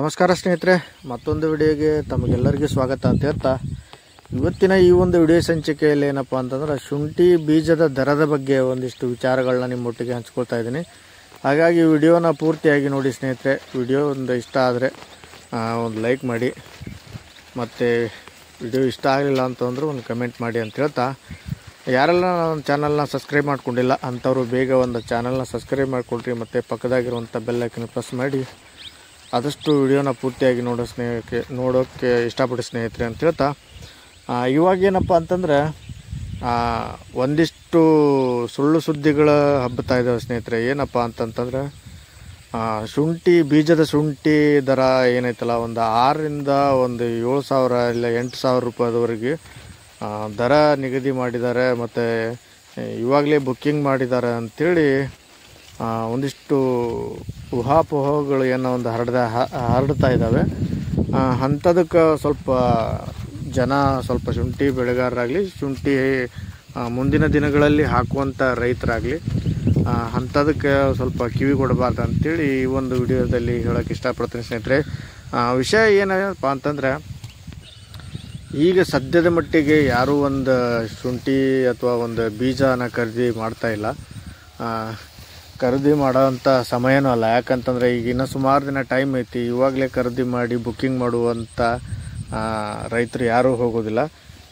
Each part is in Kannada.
ನಮಸ್ಕಾರ ಸ್ನೇಹಿತರೆ, ಮತ್ತೊಂದು ವಿಡಿಯೋಗೆ ತಮಗೆಲ್ಲರಿಗೂ ಸ್ವಾಗತ ಅಂತ ಹೇಳ್ತಾ ಇವತ್ತಿನ ಈ ಒಂದು ವಿಡಿಯೋ ಸಂಚಿಕೆಯಲ್ಲಿ ಏನಪ್ಪ ಅಂತಂದ್ರೆ ಶುಂಠಿ ಬೀಜದ ದರದ ಬಗ್ಗೆ ಒಂದಿಷ್ಟು ವಿಚಾರಗಳನ್ನ ನಿಮ್ಮೊಟ್ಟಿಗೆ ಹಂಚ್ಕೊಳ್ತಾ ಇದ್ದೀನಿ. ಹಾಗಾಗಿ ವಿಡಿಯೋನ ಪೂರ್ತಿಯಾಗಿ ನೋಡಿ ಸ್ನೇಹಿತರೆ. ವಿಡಿಯೋ ಒಂದು ಇಷ್ಟ ಆದರೆ ಒಂದು ಲೈಕ್ ಮಾಡಿ, ಮತ್ತು ವಿಡಿಯೋ ಇಷ್ಟ ಆಗಲಿಲ್ಲ ಅಂತಂದ್ರೆ ಒಂದು ಕಮೆಂಟ್ ಮಾಡಿ ಅಂತ ಹೇಳ್ತಾ, ಯಾರೆಲ್ಲ ನನ್ನ ಚಾನಲ್ನ ಸಬ್ಸ್ಕ್ರೈಬ್ ಮಾಡ್ಕೊಂಡಿಲ್ಲ ಅಂಥವ್ರು ಬೇಗ ಒಂದು ಚಾನಲ್ನ ಸಬ್ಸ್ಕ್ರೈಬ್ ಮಾಡಿಕೊಡ್ರಿ, ಮತ್ತು ಪಕ್ಕದಾಗಿರುವಂಥ ಬೆಲ್ ಐಕನ್ ಪ್ರೆಸ್ ಮಾಡಿ ಆದಷ್ಟು ವಿಡಿಯೋನ ಪೂರ್ತಿಯಾಗಿ ನೋಡೋಕ್ಕೆ ಇಷ್ಟಪಡಿ ಸ್ನೇಹಿತರೆ ಅಂತ ಹೇಳ್ತಾ, ಇವಾಗೇನಪ್ಪ ಅಂತಂದ್ರೆ ಒಂದಿಷ್ಟು ಸುಳ್ಳು ಸುದ್ದಿಗಳ ಹಬ್ಬುತ್ತಾ ಇದ್ದಾವೆ ಸ್ನೇಹಿತರೆ. ಏನಪ್ಪ ಅಂತಂತಂದ್ರೆ ಶುಂಠಿ ಬೀಜದ ಶುಂಠಿ ದರ ಏನೈತಲ್ಲ, ಒಂದು 6ರಿಂದ ಒಂದು 7,000 ಇಲ್ಲ 8,000 ರೂಪಾಯಿದವರೆಗೆ ದರ ನಿಗದಿ ಮಾಡಿದ್ದಾರೆ, ಮತ್ತು ಇವಾಗಲೇ ಬುಕ್ಕಿಂಗ್ ಮಾಡಿದ್ದಾರೆ ಅಂಥೇಳಿ ಒಂದಿಷ್ಟು ಊಹಾಪೋಹಗಳು ಏನೋ ಒಂದು ಹರಡ್ತಾ ಇದ್ದಾವೆ. ಅಂಥದಕ್ಕೆ ಸ್ವಲ್ಪ ಜನ, ಸ್ವಲ್ಪ ಶುಂಠಿ ಬೆಳೆಗಾರರಾಗಲಿ, ಶುಂಠಿ ಮುಂದಿನ ದಿನಗಳಲ್ಲಿ ಹಾಕುವಂಥ ರೈತರಾಗಲಿ ಅಂಥದಕ್ಕೆ ಸ್ವಲ್ಪ ಕಿವಿ ಕೊಡಬಾರ್ದು ಅಂಥೇಳಿ ಈ ಒಂದು ವಿಡಿಯೋದಲ್ಲಿ ಹೇಳೋಕ್ಕೆ ಇಷ್ಟಪಡ್ತೀನಿ ಸ್ನೇಹಿತರೆ. ವಿಷಯ ಏನಪ್ಪ ಅಂತಂದರೆ, ಈಗ ಸದ್ಯದ ಮಟ್ಟಿಗೆ ಯಾರೂ ಒಂದು ಶುಂಠಿ ಅಥವಾ ಒಂದು ಬೀಜನ ಖರೀದಿ ಮಾಡ್ತಾಯಿಲ್ಲ. ಖರೀದಿ ಮಾಡೋವಂಥ ಸಮಯನೂ ಅಲ್ಲ, ಯಾಕಂತಂದರೆ ಈಗ ಇನ್ನೂ ಸುಮಾರು ದಿನ ಟೈಮ್ ಐತಿ. ಇವಾಗಲೇ ಖರೀದಿ ಮಾಡಿ ಬುಕ್ಕಿಂಗ್ ಮಾಡುವಂಥ ರೈತರು ಯಾರೂ ಹೋಗೋದಿಲ್ಲ.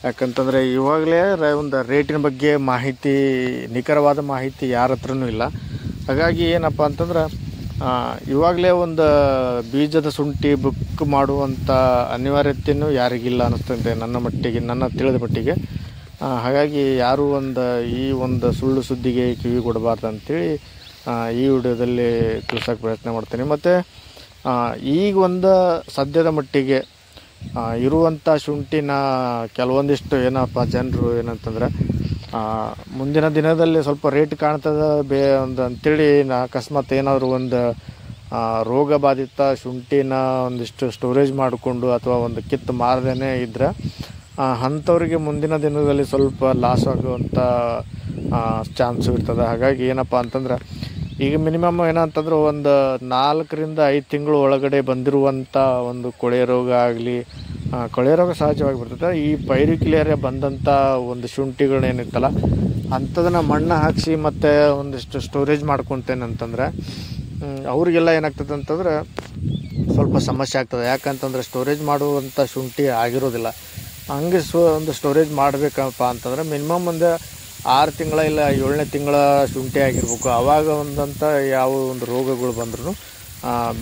ಯಾಕಂತಂದರೆ ಇವಾಗಲೇ ಒಂದು ರೇಟಿನ ಬಗ್ಗೆ ಮಾಹಿತಿ, ನಿಖರವಾದ ಮಾಹಿತಿ ಯಾರ ಹತ್ರನೂ ಇಲ್ಲ. ಹಾಗಾಗಿ ಏನಪ್ಪ ಅಂತಂದ್ರೆ ಇವಾಗಲೇ ಒಂದು ಬೀಜದ ಶುಂಠಿ ಬುಕ್ ಮಾಡುವಂಥ ಅನಿವಾರ್ಯತೆಯೂ ಯಾರಿಗಿಲ್ಲ ಅನ್ನಿಸ್ತಂತೆ ನನ್ನ ತಿಳಿದ ಮಟ್ಟಿಗೆ. ಹಾಗಾಗಿ ಯಾರೂ ಈ ಒಂದು ಸುಳ್ಳು ಸುದ್ದಿಗೆ ಕಿವಿ ಕೊಡಬಾರ್ದು ಅಂಥೇಳಿ ಈ ವಿಡಿಯೋದಲ್ಲಿ ತಿಳಿಸೋಕ್ಕೆ ಪ್ರಯತ್ನ ಮಾಡ್ತೀನಿ. ಮತ್ತು ಈಗ ಒಂದು ಸದ್ಯದ ಮಟ್ಟಿಗೆ ಇರುವಂಥ ಶುಂಠಿನ ಕೆಲವೊಂದಿಷ್ಟು ಏನಪ್ಪ ಜನರು ಏನಂತಂದರೆ, ಮುಂದಿನ ದಿನದಲ್ಲಿ ಸ್ವಲ್ಪ ರೇಟ್ ಕಾಣ್ತದೆ ಅಂಥೇಳಿ ಅಕಸ್ಮಾತ್ ಏನಾದರೂ ಒಂದು ರೋಗ ಬಾಧಿತ ಶುಂಠಿನ ಒಂದಿಷ್ಟು ಸ್ಟೋರೇಜ್ ಮಾಡಿಕೊಂಡು ಅಥವಾ ಒಂದು ಕಿತ್ತು ಮಾರದೇ ಇದ್ದರೆ ಅಂಥವ್ರಿಗೆ ಮುಂದಿನ ದಿನದಲ್ಲಿ ಸ್ವಲ್ಪ ಲಾಸ್ ಆಗುವಂಥ ಚಾನ್ಸು ಇರ್ತದೆ. ಹಾಗಾಗಿ ಏನಪ್ಪ ಅಂತಂದ್ರೆ, ಈಗ ಮಿನಿಮಮ್ ಏನಂತಂದ್ರೆ ಒಂದು 4ರಿಂದ 5 ತಿಂಗಳು ಒಳಗಡೆ ಬಂದಿರುವಂಥ ಒಂದು ಕೊಳೆ ರೋಗ ಆಗಲಿ, ಕೊಳೆ ರೋಗ ಸಹಜವಾಗಿ ಬರ್ತದೆ. ಈ ಪೈರಿಕ್ಯುಲೇರಿಯಾ ಬಂದಂಥ ಒಂದು ಶುಂಠಿಗಳೇನಿತ್ತಲ್ಲ ಅಂಥದನ್ನು ಮಣ್ಣು ಹಾಕಿಸಿ ಮತ್ತು ಒಂದಿಷ್ಟು ಸ್ಟೋರೇಜ್ ಮಾಡ್ಕೊತೇನೆ ಅಂತಂದರೆ ಅವ್ರಿಗೆಲ್ಲ ಏನಾಗ್ತದೆ ಅಂತಂದ್ರೆ ಸ್ವಲ್ಪ ಸಮಸ್ಯೆ ಆಗ್ತದೆ. ಯಾಕಂತಂದರೆ ಸ್ಟೋರೇಜ್ ಮಾಡುವಂಥ ಶುಂಠಿ ಆಗಿರೋದಿಲ್ಲ. ಹಂಗೆ ಒಂದು ಸ್ಟೋರೇಜ್ ಮಾಡಬೇಕಪ್ಪ ಅಂತಂದ್ರೆ ಮಿನಿಮಮ್ ಒಂದು 6 ತಿಂಗಳ ಇಲ್ಲ 7ನೇ ತಿಂಗಳ ಶುಂಠಿ ಆಗಿರ್ಬೇಕು. ಆವಾಗ ಒಂದಂಥ ಯಾವ ಒಂದು ರೋಗಗಳು ಬಂದ್ರೂ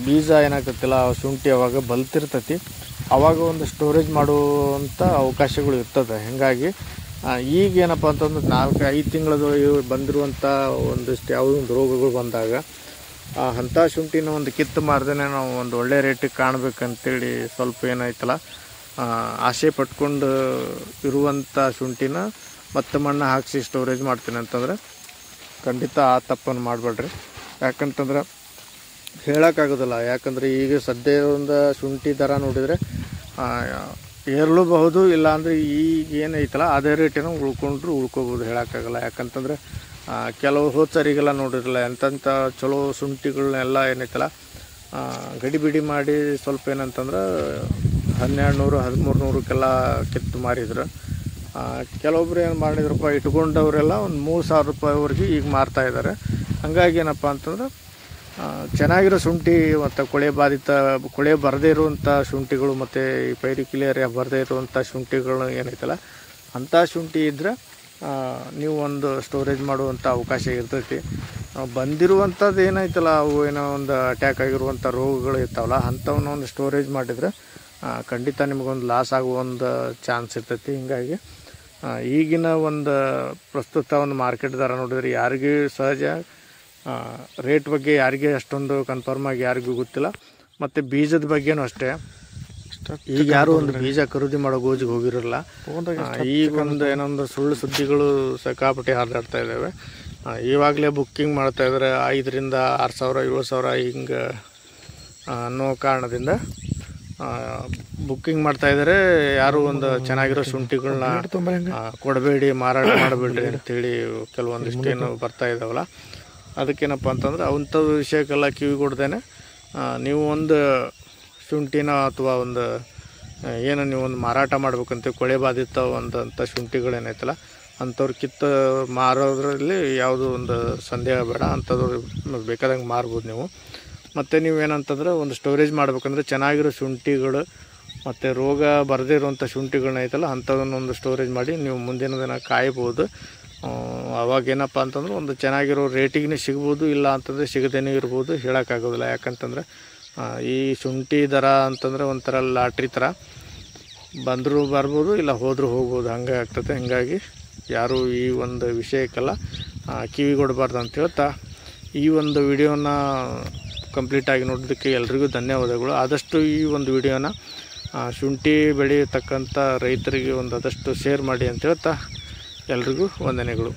ಬೀಜ ಏನಾಗ್ತತಿಲ್ಲ, ಶುಂಠಿ ಅವಾಗ ಬಲ್ತಿರ್ತೈತಿ, ಆವಾಗ ಒಂದು ಸ್ಟೋರೇಜ್ ಮಾಡುವಂಥ ಅವಕಾಶಗಳು ಇರ್ತದೆ. ಹೀಗಾಗಿ ಈಗೇನಪ್ಪ ಅಂತಂದ್ರೆ 4-5 ತಿಂಗಳದು ಬಂದಿರುವಂಥ ಒಂದಿಷ್ಟು ಯಾವುದೋ ಒಂದು ರೋಗಗಳು ಬಂದಾಗ ಅಂಥ ಶುಂಠಿನ ಒಂದು ಕಿತ್ತು ಮಾರ್ದೇ ನಾವು ಒಂದು ಒಳ್ಳೆ ರೇಟಿಗೆ ಕಾಣಬೇಕಂತೇಳಿ ಸ್ವಲ್ಪ ಏನಾಯ್ತಲ್ಲ ಆಸೆ ಪಟ್ಕೊಂಡು ಇರುವಂಥ ಶುಂಠಿನ ಮತ್ತೆ ಮಣ್ಣು ಹಾಕಿಸಿ ಸ್ಟೋರೇಜ್ ಮಾಡ್ತೀನಿ ಅಂತಂದರೆ ಖಂಡಿತ ಆ ತಪ್ಪನ್ನು ಮಾಡಬೇಡ್ರಿ. ಯಾಕಂತಂದ್ರೆ ಹೇಳೋಕ್ಕಾಗೋದಿಲ್ಲ. ಯಾಕಂದರೆ ಈಗ ಸದ್ಯ ಒಂದು ಶುಂಠಿ ದರ ನೋಡಿದರೆ ಏರಲೂಬಹುದು, ಇಲ್ಲಾಂದರೆ ಈಗ ಏನೈತಲ್ಲ ಅದೇ ರೇಟಿನ ಉಳ್ಕೋಬೋದು, ಹೇಳೋಕ್ಕಾಗಲ್ಲ. ಯಾಕಂತಂದರೆ ಕೆಲವು ಹೋದ್ಸರಿಗೆಲ್ಲ ನೋಡಿರಲ್ಲ ಎಂತೆಂಥ ಚಲೋ ಶುಂಠಿಗಳನ್ನೆಲ್ಲ ಏನೈತಲ್ಲ ಗಡಿಬಿಡಿ ಮಾಡಿ ಸ್ವಲ್ಪ ಏನಂತಂದ್ರೆ 1200-1300ಕ್ಕೆಲ್ಲ ಕಿತ್ತು ಮಾರಿದ್ರು. ಕೆಲವೊಬ್ರು ಏನು ಮಾಡಿದ್ರಪ್ಪ, ಇಟ್ಕೊಂಡವರೆಲ್ಲ ಒಂದು 3,000 ರೂಪಾಯಿವರೆಗೆ ಈಗ ಮಾರ್ತಾಯಿದ್ದಾರೆ. ಹಂಗಾಗಿ ಏನಪ್ಪ ಅಂತಂದ್ರೆ ಚೆನ್ನಾಗಿರೋ ಶುಂಠಿ ಮತ್ತು ಕೊಳೆ ಬರದೇ ಇರುವಂಥ ಶುಂಠಿಗಳು ಮತ್ತು ಈ ಪೈರಿಕ್ಯುಲೇರಿಯಾ ಬರದೇ ಇರುವಂಥ ಶುಂಠಿಗಳು ಏನೈತಲ್ಲ ಅಂಥ ಶುಂಠಿ ಇದ್ದರೆ ನೀವು ಒಂದು ಸ್ಟೋರೇಜ್ ಮಾಡುವಂಥ ಅವಕಾಶ ಇರ್ತೈತಿ. ಬಂದಿರುವಂಥದ್ದು ಏನೈತಲ್ಲ ಅವು ಏನೋ ಒಂದು ಅಟ್ಯಾಕ್ ಆಗಿರುವಂಥ ರೋಗಗಳು ಇರ್ತಾವಲ್ಲ ಅಂಥವನ್ನ ಒಂದು ಸ್ಟೋರೇಜ್ ಮಾಡಿದರೆ ಖಂಡಿತ ನಿಮಗೊಂದು ಲಾಸ್ ಆಗುವ ಒಂದು ಚಾನ್ಸ್ ಇರ್ತೈತಿ. ಹೀಗಾಗಿ ಈಗಿನ ಒಂದು ಪ್ರಸ್ತುತ ಒಂದು ಮಾರ್ಕೆಟ್ ದರ ನೋಡಿದರೆ ಯಾರಿಗೂ ಸಹಜ ರೇಟ್ ಬಗ್ಗೆ ಯಾರಿಗೆ ಅಷ್ಟೊಂದು ಕನ್ಫರ್ಮ್ ಆಗಿ ಯಾರಿಗೂ ಗೊತ್ತಿಲ್ಲ. ಮತ್ತು ಬೀಜದ ಬಗ್ಗೆನೂ ಅಷ್ಟೇ, ಈಗ ಯಾರೂ ಒಂದು ಬೀಜ ಖರೀದಿ ಮಾಡೋ ಗೋಜಿಗೆ ಹೋಗಿರಲ್ಲ. ಈಗ ಒಂದು ಏನೊಂದು ಸುಳ್ಳು ಸುದ್ದಿಗಳು ಸಿಕ್ಕಾಪಟ್ಟೆ ಹರಿದಾಡ್ತಾ ಇದ್ದಾವೆ. ಇವಾಗಲೇ ಬುಕ್ಕಿಂಗ್ ಮಾಡ್ತಾಯಿದ್ದಾರೆ 5ರಿಂದ 6,000 7,000 ಹಿಂಗೆ ಅನ್ನೋ ಕಾರಣದಿಂದ ಬುಕ್ಕಿಂಗ್ ಮಾಡ್ತಾಯಿದ್ದಾರೆ. ಯಾರು ಒಂದು ಚೆನ್ನಾಗಿರೋ ಶುಂಠಿಗಳನ್ನ ಕೊಡಬೇಡಿ, ಮಾರಾಟ ಮಾಡಬೇಡ್ರಿ ಅಂತೇಳಿ ಕೆಲವೊಂದಿಷ್ಟು ಏನು ಬರ್ತಾ ಇದ್ದಾವಲ್ಲ, ಅದಕ್ಕೇನಪ್ಪ ಅಂತಂದ್ರೆ ಅಂಥ ವಿಷಯಕ್ಕೆಲ್ಲ ಕಿವಿ ಕೊಡ್ದೇನೆ ನೀವು ಒಂದು ಶುಂಠಿನ ಅಥವಾ ಒಂದು ಏನು ನೀವು ಒಂದು ಮಾರಾಟ ಮಾಡ್ಬೇಕಂತ ಕೊಳೆ ಬಾಧಿತ ಒಂದಂಥ ಶುಂಠಿಗಳೇನೈತಲ್ಲ ಅಂಥವ್ರು ಕಿತ್ತು ಮಾರೋದ್ರಲ್ಲಿ ಯಾವುದೂ ಒಂದು ಸಂದೇಹ ಬೇಡ. ಅಂಥದ್ದು ಬೇಕಾದಂಗೆ ಮಾರ್ಬೋದು ನೀವು. ಮತ್ತು ನೀವೇನಂತಂದ್ರೆ ಒಂದು ಸ್ಟೋರೇಜ್ ಮಾಡ್ಬೇಕಂದ್ರೆ ಚೆನ್ನಾಗಿರೋ ಶುಂಠಿಗಳು ಮತ್ತು ರೋಗ ಬರದೇ ಇರುವಂಥ ಶುಂಠಿಗಳನ್ನ ಐತಲ್ಲ ಅಂಥದನ್ನೊಂದು ಸ್ಟೋರೇಜ್ ಮಾಡಿ ನೀವು ಮುಂದಿನ ದಿನ ಕಾಯ್ಬೋದು. ಅವಾಗೇನಪ್ಪ ಅಂತಂದ್ರೆ ಒಂದು ಚೆನ್ನಾಗಿರೋ ರೇಟಿಗೆ ಸಿಗ್ಬೋದು, ಇಲ್ಲ ಅಂತಂದರೆ ಸಿಗದೇನೆ ಇರ್ಬೋದು, ಹೇಳೋಕ್ಕಾಗೋದಿಲ್ಲ. ಯಾಕಂತಂದರೆ ಈ ಶುಂಠಿ ದರ ಅಂತಂದರೆ ಒಂಥರ ಲಾಟ್ರಿ ಥರ, ಬಂದರೂ ಬರ್ಬೋದು ಇಲ್ಲ ಹೋದರೂ ಹೋಗ್ಬೋದು, ಹಂಗೆ ಆಗ್ತದೆ. ಹೀಗಾಗಿ ಯಾರೂ ಈ ಒಂದು ವಿಷಯಕ್ಕೆಲ್ಲ ಕಿವಿಗೊಡಬಾರ್ದು ಅಂತ ಹೇಳ್ತಾ ಈ ಒಂದು ವಿಡಿಯೋನ ಕಂಪ್ಲೀಟಾಗಿ ನೋಡೋದಕ್ಕೆ ಎಲ್ರಿಗೂ ಧನ್ಯವಾದಗಳು. ಆದಷ್ಟು ಈ ಒಂದು ವಿಡಿಯೋನ ಶುಂಠಿ ಬೆಳೆಯತಕ್ಕಂಥ ರೈತರಿಗೆ ಆದಷ್ಟು ಶೇರ್ ಮಾಡಿ ಅಂತ ಹೇಳ್ತಾ ಎಲ್ರಿಗೂ ವಂದನೆಗಳು.